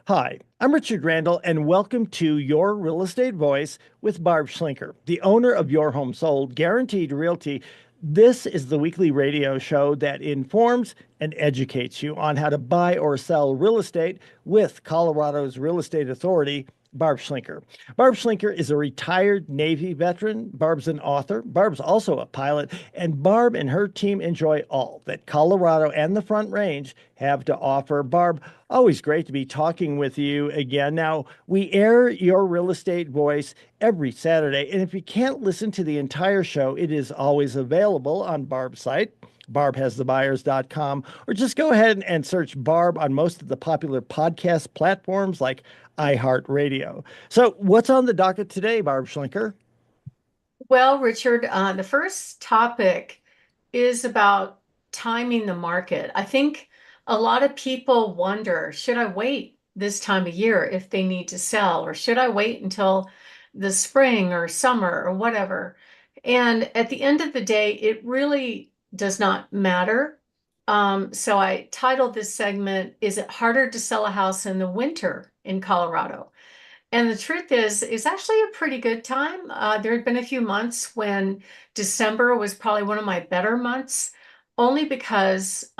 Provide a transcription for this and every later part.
Hi, I'm Richard Randall, and welcome to Your Real Estate Voice with Barb Schlinker, the owner of Your Home Sold Guaranteed Realty. This is the weekly radio show that informs and educates you on how to buy or sell real estate with Colorado's Real Estate Authority, Barb Schlinker. Barb Schlinker is a retired Navy veteran. Barb's an author. Barb's also a pilot. And Barb and her team enjoy all that Colorado and the Front Range have to offer. Barb, always great to be talking with you again. Now, we air Your Real Estate Voice every Saturday. And if you can't listen to the entire show, it is always available on Barb's site, barbhasthebuyers.com, or just go ahead and search Barb on most of the popular podcast platforms like iHeartRadio. So, what's on the docket today, Barb Schlinker? Well, Richard, the first topic is about timing the market. I think a lot of people wonder, should I wait this time of year if they need to sell, or should I wait until the spring or summer or whatever? And at the end of the day, it really does not matter. So I titled this segment, Is It Harder to Sell a House in the Winter in Colorado? And the truth is, it's actually a pretty good time. There had been a few months when December was probably one of my better months, only because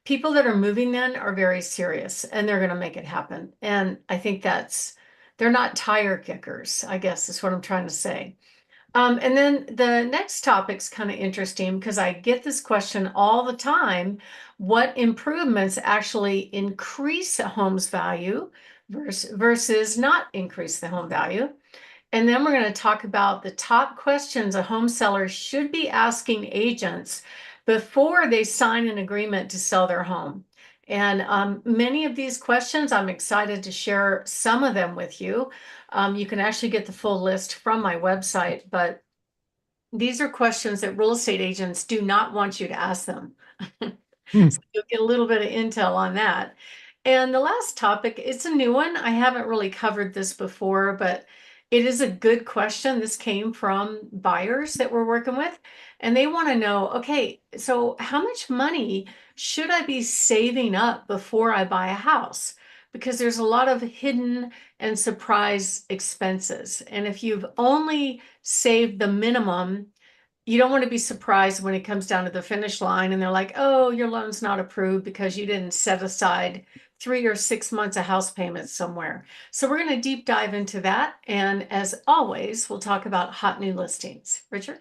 people that are moving then are very serious and they're going to make it happen. And I think they're not tire kickers, I guess is what I'm trying to say. And then the next topic's kind of interesting because I get this question all the time. What improvements actually increase a home's value versus not increase the home value? And then we're going to talk about the top questions a home seller should be asking agents before they sign an agreement to sell their home. And many of these questions, I'm excited to share some of them with you. You can actually get the full list from my website, but these are questions that real estate agents do not want you to ask them. Hmm. So you'll get a little bit of intel on that. And the last topic, it's a new one. I haven't really covered this before, but it is a good question. This came from buyers that we're working with, and they want to know, okay, so how much money should I be saving up before I buy a house? Because there's a lot of hidden and surprise expenses. And if you've only saved the minimum, you don't want to be surprised when it comes down to the finish line and they're like, oh, your loan's not approved because you didn't set aside 3 or 6 months of house payments somewhere. So we're going to deep dive into that. And as always, we'll talk about hot new listings. Richard?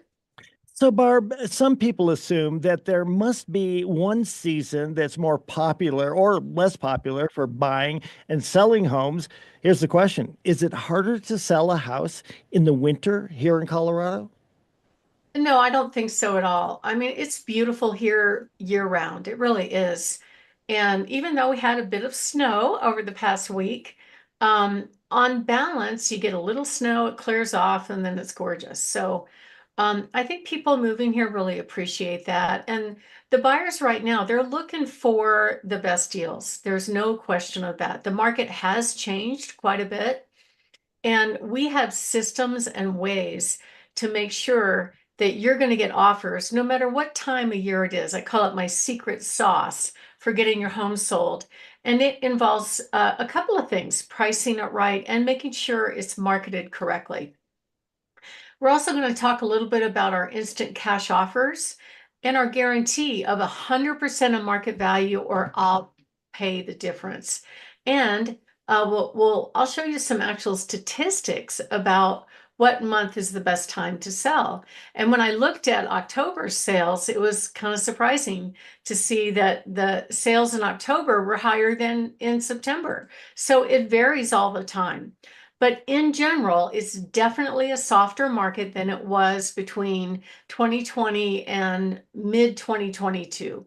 So, Barb, some people assume that there must be one season that's more popular or less popular for buying and selling homes. Here's the question: is it harder to sell a house in the winter here in Colorado? No, I don't think so at all. I mean, it's beautiful here year round. It really is. And even though we had a bit of snow over the past week, on balance, you get a little snow, it clears off, and then it's gorgeous. So I think people moving here really appreciate that. And the buyers right now, they're looking for the best deals. There's no question of that. The market has changed quite a bit. And we have systems and ways to make sure that you're going to get offers no matter what time of year it is. I call it my secret sauce for getting your home sold. And it involves a couple of things, pricing it right and making sure it's marketed correctly. We're also going to talk a little bit about our instant cash offers and our guarantee of 100% of market value or I'll pay the difference. And I'll show you some actual statistics about what month is the best time to sell. And when I looked at October sales, it was kind of surprising to see that the sales in October were higher than in September. So it varies all the time. But in general, it's definitely a softer market than it was between 2020 and mid 2022.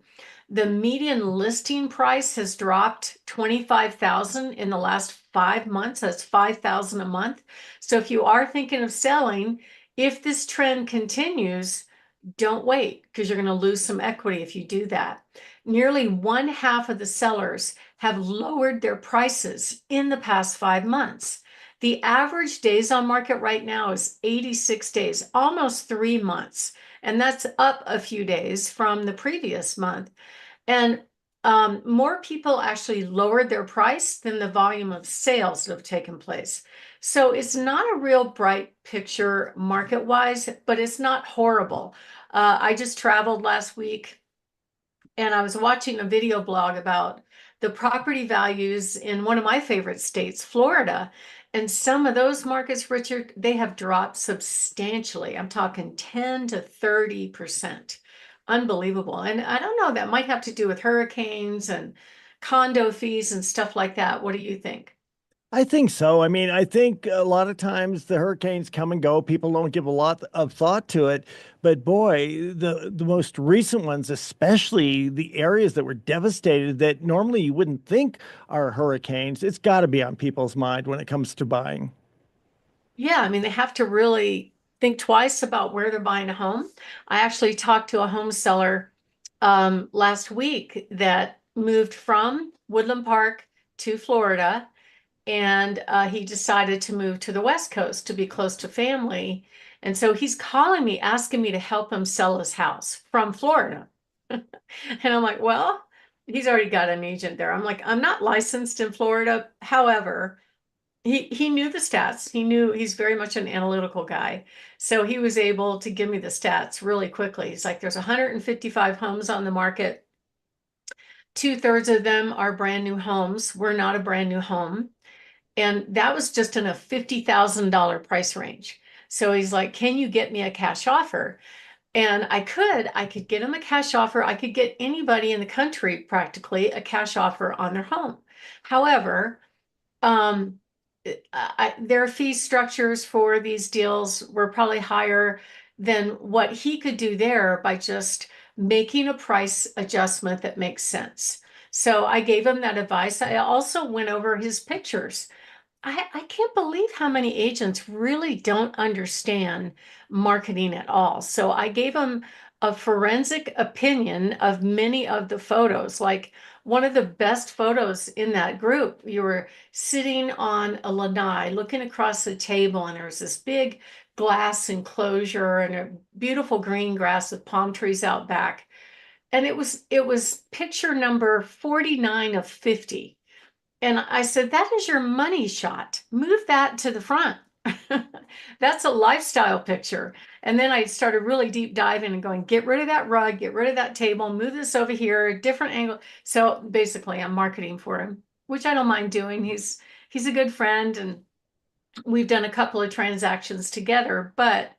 The median listing price has dropped 25,000 in the last 5 months. That's 5,000 a month. So if you are thinking of selling, if this trend continues, don't wait because you're going to lose some equity if you do that. Nearly one half of the sellers have lowered their prices in the past 5 months. The average days on market right now is 86 days, almost 3 months. And that's up a few days from the previous month. And more people actually lowered their price than the volume of sales that have taken place. So it's not a real bright picture market-wise, but it's not horrible. I just traveled last week and I was watching a video blog about the property values in one of my favorite states, Florida. And some of those markets, Richard, they have dropped substantially. I'm talking 10 to 30%. Unbelievable. And I don't know, that might have to do with hurricanes and condo fees and stuff like that. What do you think? I think so. I mean, I think a lot of times the hurricanes come and go. People don't give a lot of thought to it. But boy, the most recent ones, especially the areas that were devastated that normally you wouldn't think are hurricanes, it's got to be on people's mind when it comes to buying. Yeah, I mean, they have to really think twice about where they're buying a home. I actually talked to a home seller last week that moved from Woodland Park to Florida, and he decided to move to the West Coast to be close to family. And so he's calling me, asking me to help him sell his house from Florida. And I'm like, well, he's already got an agent there. I'm like, I'm not licensed in Florida. However, he knew the stats. He knew he's very much an analytical guy. So he was able to give me the stats really quickly. He's like, there's 155 homes on the market. Two-thirds of them are brand new homes. We're not a brand new home. And that was just in a $50,000 price range. So he's like, can you get me a cash offer? And I could get him a cash offer. I could get anybody in the country practically a cash offer on their home. However, um, their fee structures for these deals were probably higher than what he could do there by just making a price adjustment that makes sense. So I gave him that advice. I also went over his pictures. I can't believe how many agents really don't understand marketing at all. So I gave them a forensic opinion of many of the photos. Like one of the best photos in that group, you were sitting on a lanai looking across the table, and there was this big glass enclosure and a beautiful green grass with palm trees out back. And it was picture number 49 of 50. And I said, that is your money shot. Move that to the front. That's a lifestyle picture. And then I started really deep diving and going, get rid of that rug, get rid of that table, move this over here, different angle. So basically, I'm marketing for him, which I don't mind doing. He's a good friend, and we've done a couple of transactions together. But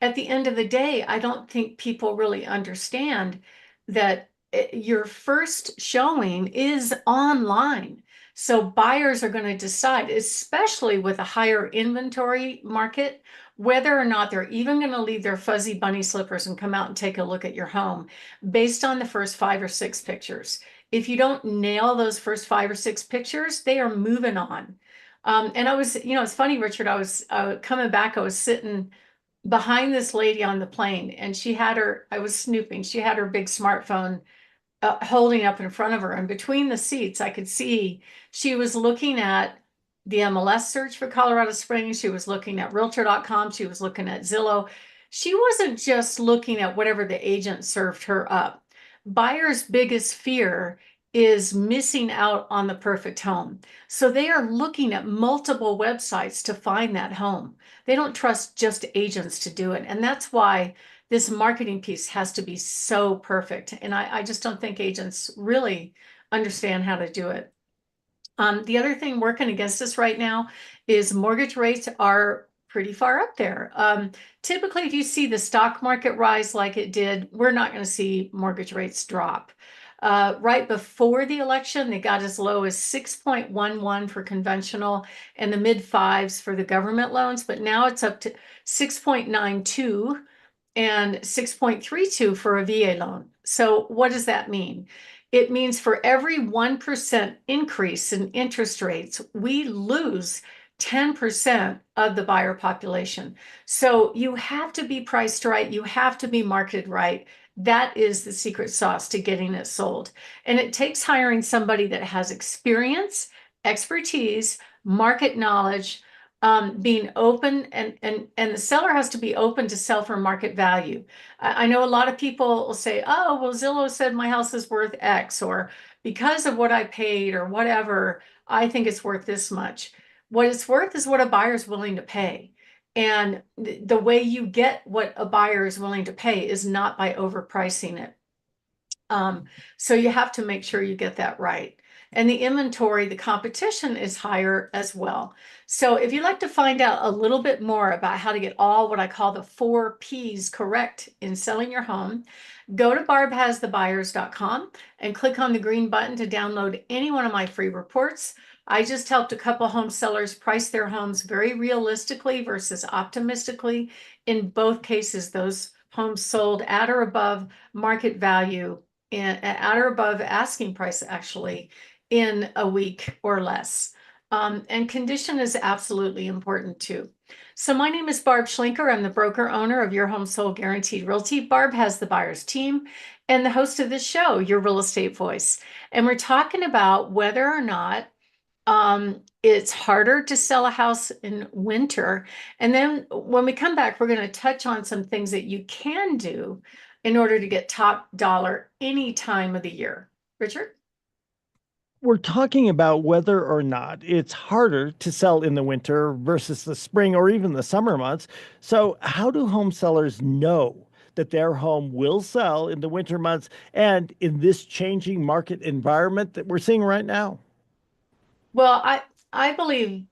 at the end of the day, I don't think people really understand that your first showing is online. So buyers are going to decide, especially with a higher inventory market, whether or not they're even going to leave their fuzzy bunny slippers and come out and take a look at your home based on the first 5 or 6 pictures. If you don't nail those first 5 or 6 pictures, they are moving on. And I was, it's funny, Richard, I was coming back, I was sitting behind this lady on the plane, and I was snooping, she had her big smartphone holding up in front of her. And between the seats, I could see she was looking at the MLS search for Colorado Springs. She was looking at Realtor.com. She was looking at Zillow. She wasn't just looking at whatever the agent served her up. Buyer's biggest fear is missing out on the perfect home. So they are looking at multiple websites to find that home. They don't trust just agents to do it. And that's why this marketing piece has to be so perfect. And I just don't think agents really understand how to do it. The other thing working against us right now is mortgage rates are pretty far up there. Typically, if you see the stock market rise like it did, we're not going to see mortgage rates drop. Right before the election, they got as low as 6.11 for conventional and the mid fives for the government loans, but now it's up to 6.92 and 6.32 for a VA loan. So what does that mean? It means for every 1% increase in interest rates, we lose 10% of the buyer population. So you have to be priced right. You have to be marketed right. That is the secret sauce to getting it sold. And it takes hiring somebody that has experience, expertise, market knowledge, being open, and the seller has to be open to sell for market value. I know a lot of people will say, oh, well, Zillow said my house is worth X, or because of what I paid or whatever, I think it's worth this much. What it's worth is what a buyer's willing to pay. And the way you get what a buyer is willing to pay is not by overpricing it. Um, so you have to make sure you get that right. And the inventory, the competition is higher as well. So if you'd like to find out a little bit more about how to get all what I call the 4 Ps correct in selling your home, go to barbhasthebuyers.com and click on the green button to download any one of my free reports. I just helped a couple home sellers price their homes very realistically versus optimistically. In both cases, those homes sold at or above market value and at or above asking price actually in a week or less. And condition is absolutely important too. So my name is Barb Schlinker. I'm the broker owner of Your Home Sold Guaranteed Realty. Barb has the buyer's team and the host of this show, Your Real Estate Voice. And we're talking about whether or not it's harder to sell a house in winter. And then when we come back, we're going to touch on some things that you can do in order to get top dollar any time of the year. Richard? We're talking about whether or not it's harder to sell in the winter versus the spring or even the summer months. So, how do home sellers know that their home will sell in the winter months and in this changing market environment that we're seeing right now? Well, I believe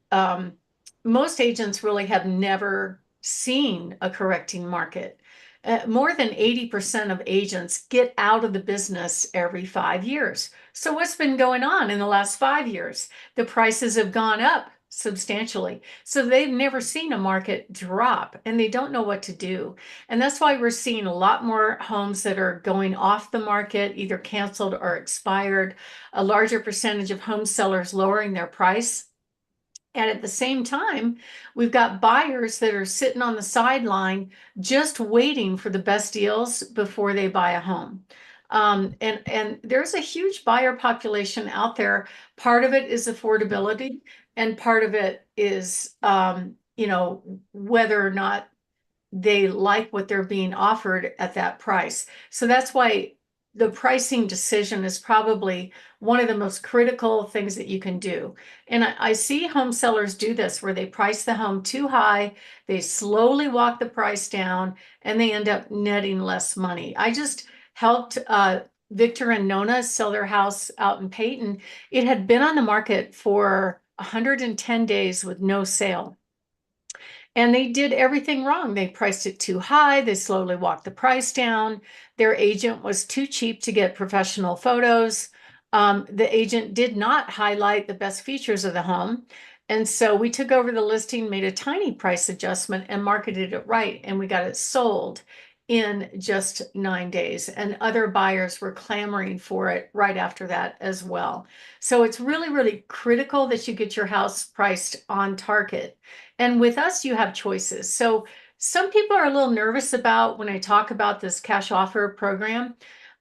most agents really have never seen a correcting market. More than 80% of agents get out of the business every 5 years. So what's been going on in the last 5 years? The prices have gone up substantially. So they've never seen a market drop and they don't know what to do. And that's why we're seeing a lot more homes that are going off the market, either canceled or expired, a larger percentage of home sellers lowering their price. And at the same time, we've got buyers that are sitting on the sideline just waiting for the best deals before they buy a home. And there's a huge buyer population out there. Part of it is affordability, and part of it is, whether or not they like what they're being offered at that price. So that's why the pricing decision is probably one of the most critical things that you can do. And I see home sellers do this where they price the home too high, they slowly walk the price down, and they end up netting less money. I just helped Victor and Nona sell their house out in Peyton. It had been on the market for 110 days with no sale. And they did everything wrong. They priced it too high. They slowly walked the price down. Their agent was too cheap to get professional photos. The agent did not highlight the best features of the home. And so we took over the listing, made a tiny price adjustment, and marketed it right. And we got it sold in just 9 days. And other buyers were clamoring for it right after that as well. So it's really, really critical that you get your house priced on target. And with us, you have choices. So some people are a little nervous about when I talk about this cash offer program,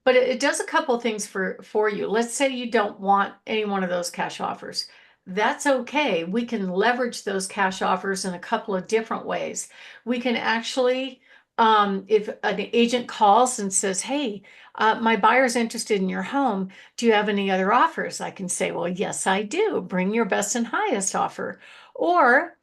but it does a couple things for you. Let's say you don't want any one of those cash offers. That's okay. We can leverage those cash offers in a couple of different ways. We can actually, if an agent calls and says, hey, my buyer's interested in your home, do you have any other offers? I can say, well, yes, I do. Bring your best and highest offer. Or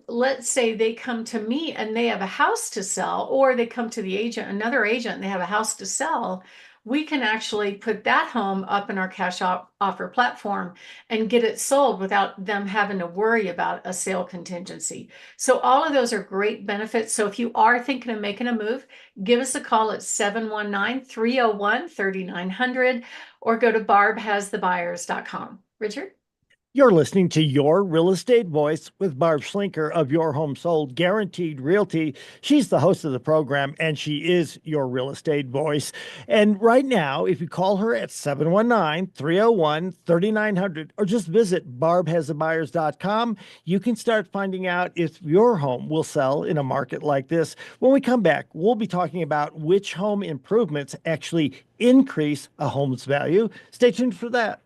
let's say they come to me and they have a house to sell, or they come to the agent, another agent, and they have a house to sell. We can actually put that home up in our cash offer platform and get it sold without them having to worry about a sale contingency. So all of those are great benefits. So if you are thinking of making a move, give us a call at 719-301-3900 or go to barbhasthebuyers.com. Richard? You're listening to Your Real Estate Voice with Barb Schlinker of Your Home Sold Guaranteed Realty. She's the host of the program, and she is your real estate voice. And right now, if you call her at 719-301-3900 or just visit barbhasthebuyers.com, you can start finding out if your home will sell in a market like this. When we come back, we'll be talking about which home improvements actually increase a home's value. Stay tuned for that.